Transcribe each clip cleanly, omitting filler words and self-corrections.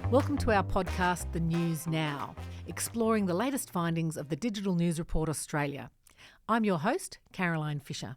Welcome to our podcast, The News Now, exploring the latest findings of the Digital News Report Australia. I'm your host, Caroline Fisher.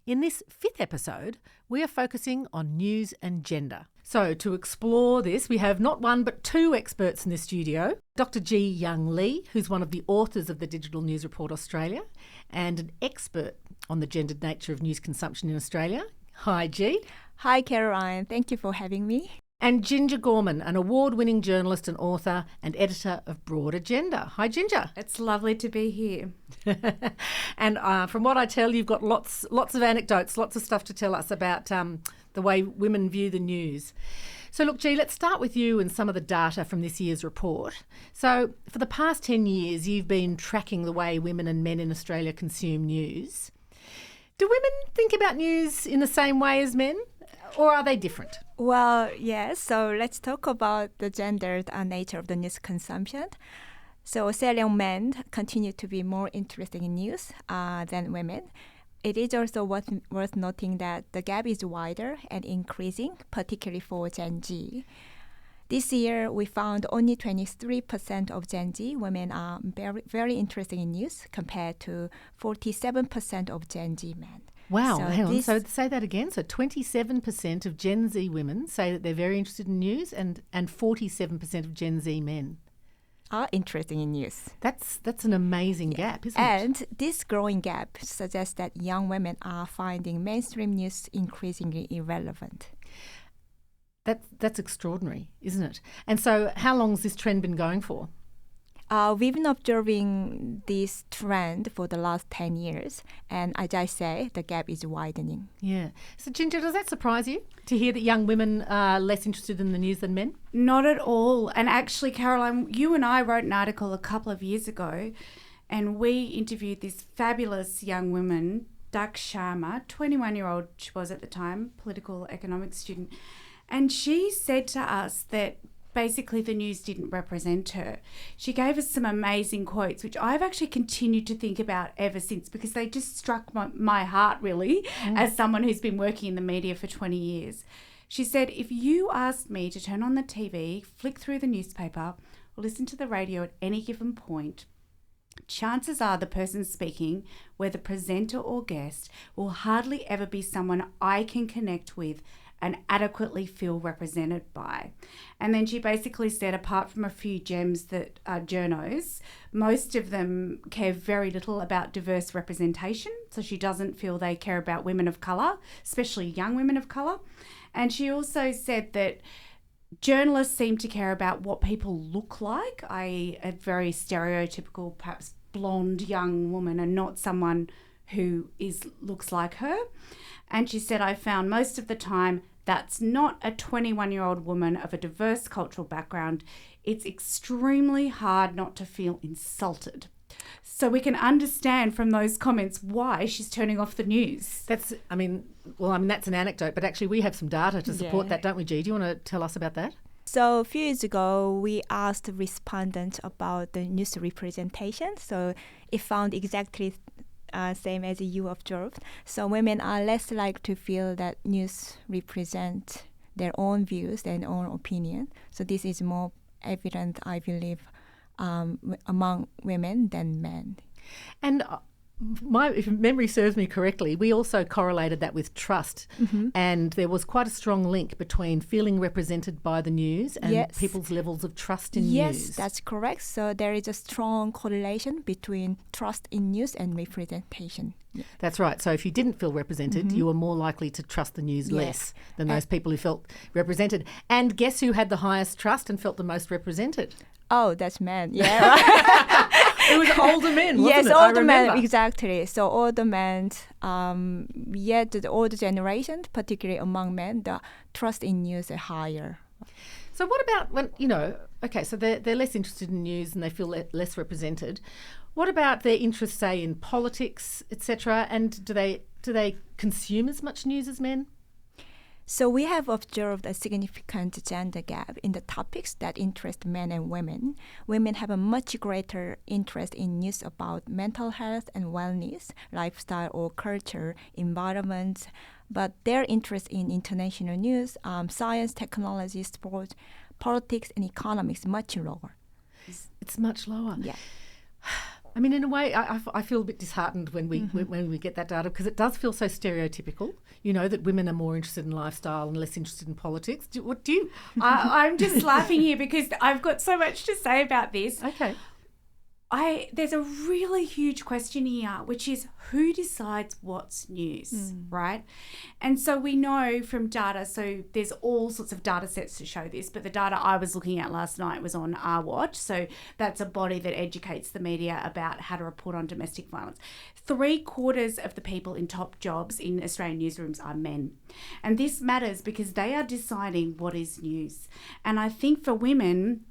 In this fifth episode, we are focusing on news and gender. So to explore this, we have not one but two experts in the studio. Dr Jee Young Lee, who's one of the authors of the Digital News Report Australia and an expert on the gendered nature of news consumption in Australia. Hi, Jee. Hi, Caroline. Thank you for having me. And Ginger Gorman, an award-winning journalist and author and editor of Broad Agenda. Hi, Ginger. It's lovely to be here. And from what I tell, you've got lots of anecdotes, lots of stuff to tell us about the way women view the news. So look, Jee, let's start with you and some of the data from this year's report. So for the past 10 years, you've been tracking the way women and men in Australia consume news. Do women think about news in the same way as men, or are they different? Well, yes. So let's talk about the gendered nature of the news consumption. So Australian men continue to be more interested in news than women. It is also worth noting that the gap is wider and increasing, particularly for Gen Z. This year, we found only 23% of Gen Z women are very interested in news compared to 47% of Gen Z men. Wow, hang on. So say that again. So 27% of Gen Z women say that they're very interested in news and 47% of Gen Z men are interested in news. That's an amazing gap, isn't it? And this growing gap suggests that young women are finding mainstream news increasingly irrelevant. That's extraordinary, isn't it? And so how long has this trend been going for? We've been observing this trend for the last 10 years. And as I say, the gap is widening. Yeah. So, Ginger, does that surprise you to hear that young women are less interested in the news than men? Not at all. And actually, Caroline, you and I wrote an article a couple of years ago and we interviewed this fabulous young woman, Dak Sharma, 21-year-old she was at the time, political economics student. And she said to us that basically the news didn't represent her. She gave us some amazing quotes, which I've actually continued to think about ever since because they just struck my heart really as someone who's been working in the media for 20 years. She said, if you asked me to turn on the TV, flick through the newspaper, or listen to the radio at any given point, chances are the person speaking, whether presenter or guest, will hardly ever be someone I can connect with and adequately feel represented by. And then she basically said, apart from a few gems that are journos, most of them care very little about diverse representation. So she doesn't feel they care about women of colour, especially young women of colour. And she also said that journalists seem to care about what people look like, i.e. a very stereotypical, perhaps blonde young woman and not someone who looks like her. And she said, I found most of the time that's not a 21-year-old woman of a diverse cultural background. It's extremely hard not to feel insulted. So we can understand from those comments why she's turning off the news. That's an anecdote, but actually we have some data to support that, don't we, Jee? Do you want to tell us about that? So a few years ago, we asked respondents about the news representation. So it found exactly same as you observed. So women are less likely to feel that news represent their own views, their own opinion. So this is more evident, I believe, among women than men. And if memory serves me correctly, we also correlated that with trust. And there was quite a strong link between feeling represented by the news and people's levels of trust in news. Yes, that's correct. So there is a strong correlation between trust in news and representation. That's right. So if you didn't feel represented, you were more likely to trust the news less than those people who felt represented. And guess who had the highest trust and felt the most represented? Oh, that's men. Yeah, right. It was older men, wasn't it? Yes, older men, exactly. So older men, the older generation, particularly among men, the trust in news is higher. So what about when, so they're less interested in news and they feel less represented. What about their interest, say, in politics, etc.? And do they consume as much news as men? So we have observed a significant gender gap in the topics that interest men and women. Women have a much greater interest in news about mental health and wellness, lifestyle or culture, environment, but their interest in international news, science, technology, sport, politics and economics much lower. It's much lower. Yeah. I mean, in a way, I feel a bit disheartened when we get that data, because it does feel so stereotypical, that women are more interested in lifestyle and less interested in politics. What do you... I'm just laughing here because I've got so much to say about this. Okay. There's a really huge question here, which is who decides what's news, right? And so we know from data, so there's all sorts of data sets to show this, but the data I was looking at last night was on Our Watch. So that's a body that educates the media about how to report on domestic violence. 3/4 of the people in top jobs in Australian newsrooms are men. And this matters because they are deciding what is news. And I think for women,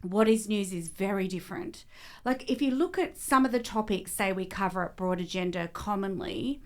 what is news is very different. Like if you look at some of the topics, say we cover at Broader Gender commonly,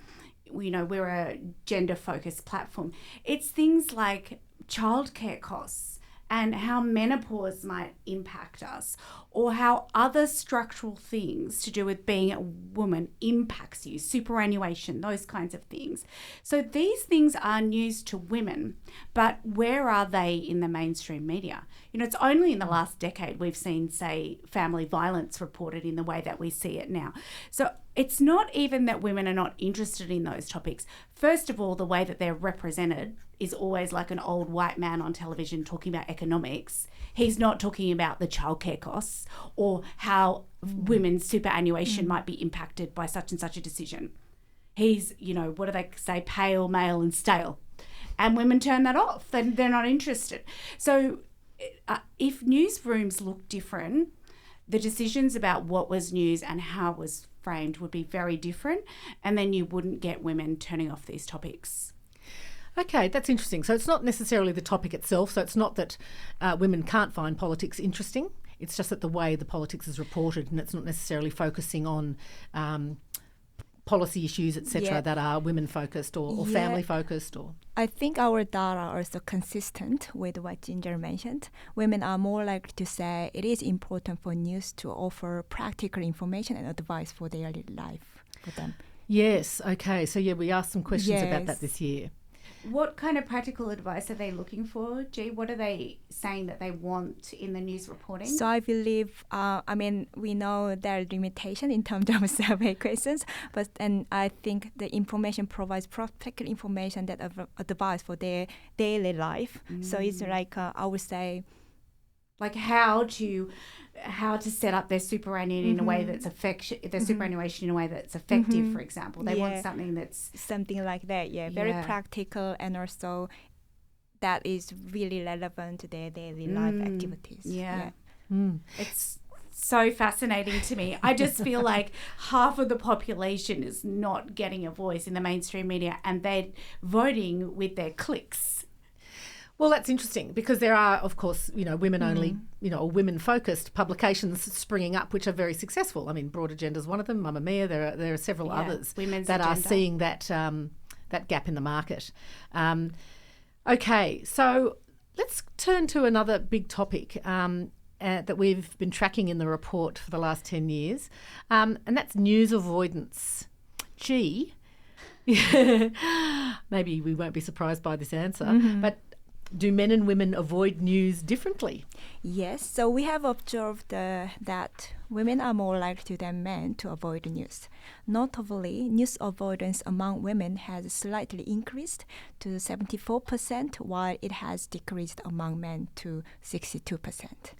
we're a gender-focused platform. It's things like childcare costs and how menopause might impact us, or how other structural things to do with being a woman impacts you, superannuation, those kinds of things. So these things are news to women, but where are they in the mainstream media? It's only in the last decade we've seen, say, family violence reported in the way that we see it now. So it's not even that women are not interested in those topics. First of all, the way that they're represented is always like an old white man on television talking about economics. He's not talking about the childcare costs or how women's superannuation might be impacted by such and such a decision. He's, what do they say, pale, male and stale. And women turn that off. They're not interested. So if newsrooms look different, the decisions about what was news and how it was framed would be very different, and then you wouldn't get women turning off these topics. Okay, that's interesting. So it's not necessarily the topic itself. So it's not that women can't find politics interesting. It's just that the way the politics is reported, and it's not necessarily focusing on policy issues, etc., that are women-focused or family-focused. Or I think our data are also consistent with what Ginger mentioned. Women are more likely to say it is important for news to offer practical information and advice for daily life for them. Yes, okay. So, we asked some questions about that this year. What kind of practical advice are they looking for, Jee? What are they saying that they want in the news reporting? So I believe, we know there are limitations in terms of survey questions, and I think the information provides practical information that advice for their daily life. So it's like, I would say, like how to set up their superannuation in a way that's superannuation in a way that's effective, for example. They want something that's something like that. Very practical, and also that is really relevant to their daily life activities. It's so fascinating to me. I just feel like half of the population is not getting a voice in the mainstream media, and they're voting with their clicks. Well, that's interesting because there are, of course, women-only, or women-focused publications springing up which are very successful. I mean, Broader Gender is one of them, Mamma Mia. There are several others that are seeing that gap in the market. Okay, so let's turn to another big topic that we've been tracking in the report for the last 10 years, and that's news avoidance. Gee, maybe we won't be surprised by this answer, but do men and women avoid news differently? Yes, so we have observed that women are more likely than men to avoid news. Notably, news avoidance among women has slightly increased to 74%, while it has decreased among men to 62%.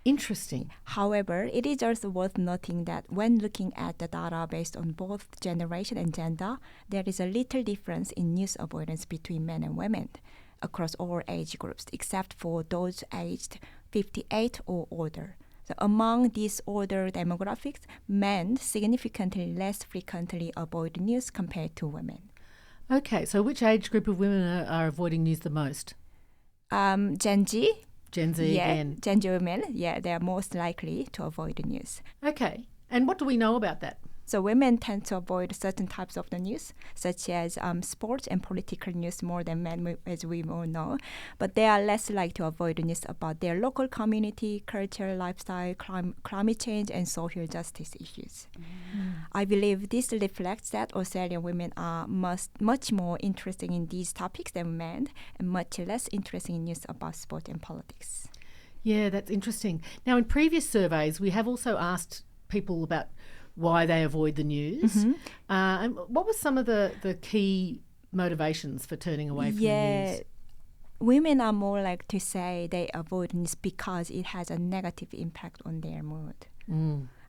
Interesting. However, it is also worth noting that when looking at the data based on both generation and gender, there is a little difference in news avoidance between men and women across all age groups, except for those aged 58 or older. So among these older demographics, men significantly less frequently avoid news compared to women. Okay, so which age group of women are avoiding news the most? Gen Z. Gen Z again. Gen Z women, they are most likely to avoid the news. Okay, and what do we know about that? So women tend to avoid certain types of the news, such as sports and political news more than men, as we all know. But they are less likely to avoid the news about their local community, culture, lifestyle, climate change, and social justice issues. I believe this reflects that Australian women are much more interested in these topics than men, and much less interested in news about sport and politics. Yeah, that's interesting. Now, in previous surveys, we have also asked people about why they avoid the news. And what were some of the key motivations for turning away from the news? Women are more like to say they avoid news because it has a negative impact on their mood.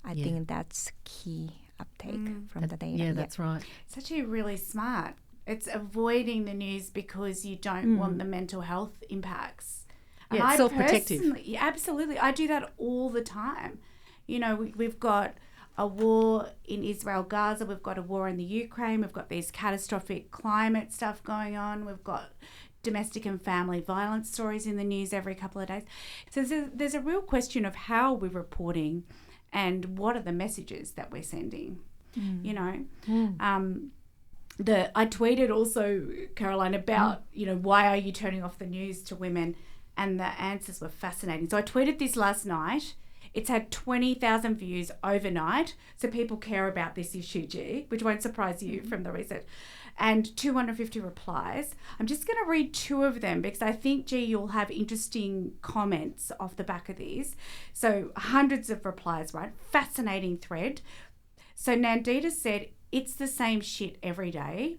I think that's key uptake from the data. Yeah, that's right. It's actually really smart. It's avoiding the news because you don't want the mental health impacts. And Yeah, it's self-protective. Yeah, absolutely. I do that all the time. You know, we've got a war in Israel, Gaza. We've got a war in the Ukraine. We've got these catastrophic climate stuff going on. We've got domestic and family violence stories in the news every couple of days. So there's a real question of how we're reporting and what are the messages that we're sending, you know. I tweeted also, Caroline, about, you know, why are you turning off the news to women? And the answers were fascinating. So I tweeted this last night. It's had 20,000 views overnight. So people care about this issue, G, which won't surprise you from the research. And 250 replies. I'm just going to read 2 of them because I think, G, you'll have interesting comments off the back of these. So hundreds of replies, right? Fascinating thread. So Nandita said, it's the same shit every day.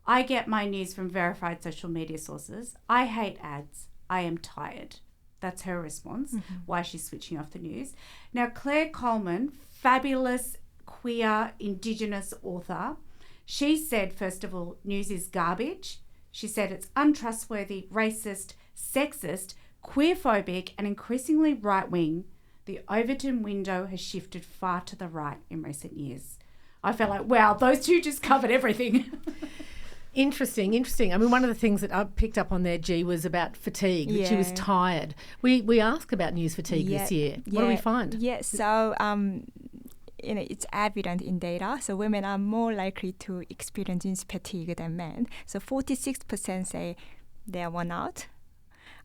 I get my news from verified social media sources. I hate ads. I am tired. That's her response, why she's switching off the news. Now, Claire Coleman, fabulous queer Indigenous author, she said, first of all, news is garbage. She said it's untrustworthy, racist, sexist, queerphobic, and increasingly right-wing. The Overton window has shifted far to the right in recent years. I felt like, wow, those 2 just covered everything. Interesting. I mean, one of the things that I picked up on there, G, was about fatigue, that she was tired. We asked about news fatigue this year. What do we find? Yes, so you know, it's evident in data. So women are more likely to experience news fatigue than men. So 46% say they are worn out,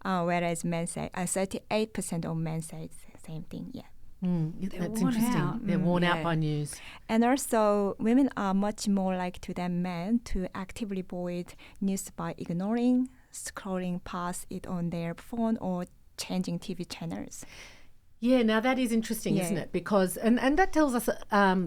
whereas men say 38% of men say the same thing. Yeah. That's interesting. They're worn out by news. And also, women are much more likely than men to actively avoid news by ignoring, scrolling past it on their phone, or changing TV channels. Yeah, now that is interesting, isn't it? Because, and that tells us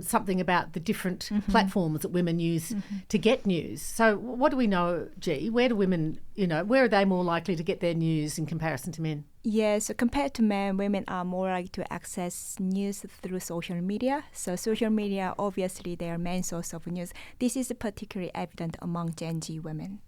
something about the different platforms that women use to get news. So what do we know, G? Where do women, you know, where are they more likely to get their news in comparison to men? Yeah, so compared to men, women are more likely to access news through social media. So social media, obviously, their main source of news. This is particularly evident among Gen Z women.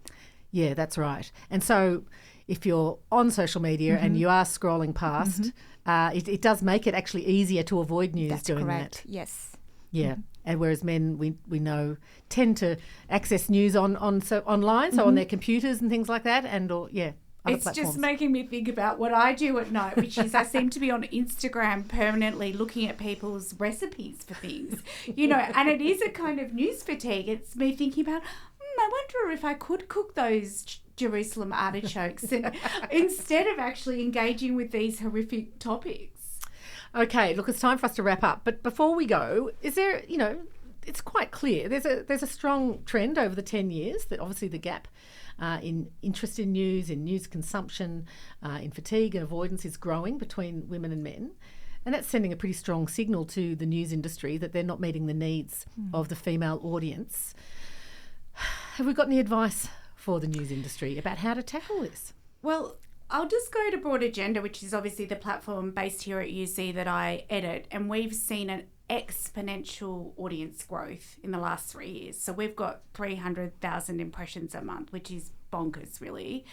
Yeah, that's right. And so if you're on social media and you are scrolling past, it does make it actually easier to avoid news. That's doing correct. that. Yes. Yeah, and whereas men, we know, tend to access news online, so on their computers and things like that, and other it's platforms. Just making me think about what I do at night, which is I seem to be on Instagram permanently looking at people's recipes for things, you know, and it is a kind of news fatigue. It's me thinking about, I wonder if I could cook those Jerusalem artichokes instead of actually engaging with these horrific topics. Okay, look, it's time for us to wrap up. But before we go, is there, you know, it's quite clear there's a strong trend over the 10 years that obviously the gap in interest in news consumption, in fatigue and avoidance is growing between women and men. And that's sending a pretty strong signal to the news industry that they're not meeting the needs of the female audience. Have we got any advice for the news industry about how to tackle this? Well, I'll just go to Broad Agenda, which is obviously the platform based here at UC that I edit, and we've seen an exponential audience growth in the last 3 years. So we've got 300,000 impressions a month, which is bonkers, really.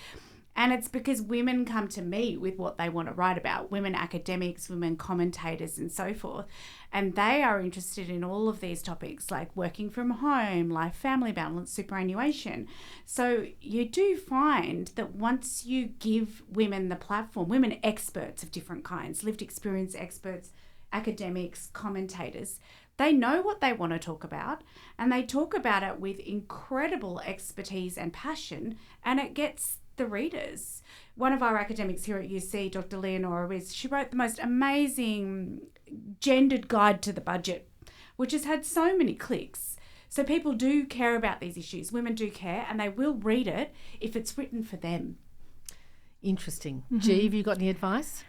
And it's because women come to me with what they want to write about, women academics, women commentators and so forth. And they are interested in all of these topics like working from home, life-family balance, superannuation. So you do find that once you give women the platform, women experts of different kinds, lived experience experts, academics, commentators, they know what they want to talk about and they talk about it with incredible expertise and passion, and it gets the readers. One of our academics here at UC, Dr Leonora Riz, she wrote the most amazing gendered guide to the budget, which has had so many clicks. So people do care about these issues. Women do care, and they will read it if it's written for them. Interesting. Gee, have you got any advice?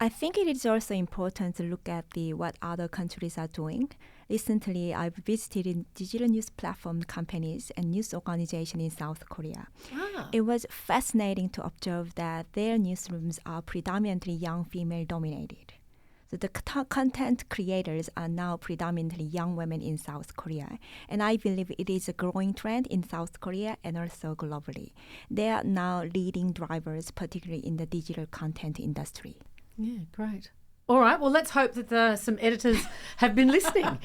I think it is also important to look at what other countries are doing. Recently, I've visited digital news platform companies and news organizations in South Korea. It was fascinating to observe that their newsrooms are predominantly young female dominated. So the content creators are now predominantly young women in South Korea. And I believe it is a growing trend in South Korea and also globally. They are now leading drivers, particularly in the digital content industry. Yeah, great. All right, well, let's hope that some editors have been listening.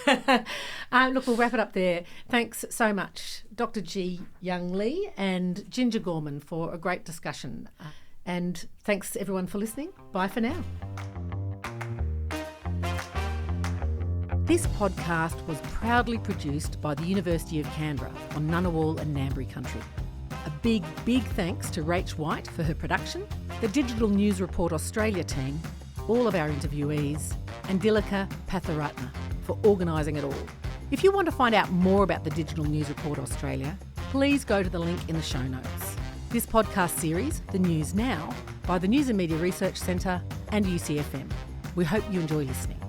Look, we'll wrap it up there. Thanks so much, Dr Jee Young Lee and Ginger Gorman, for a great discussion. And thanks, everyone, for listening. Bye for now. This podcast was proudly produced by the University of Canberra on Ngunnawal and Ngambri country. A big, big thanks to Rach White for her production, the Digital News Report Australia team, all of our interviewees, and Dilika Patharatna for organising it all. If you want to find out more about the Digital News Report Australia, please go to the link in the show notes. This podcast series, The News Now, by the News and Media Research Centre and UCFM. We hope you enjoy listening.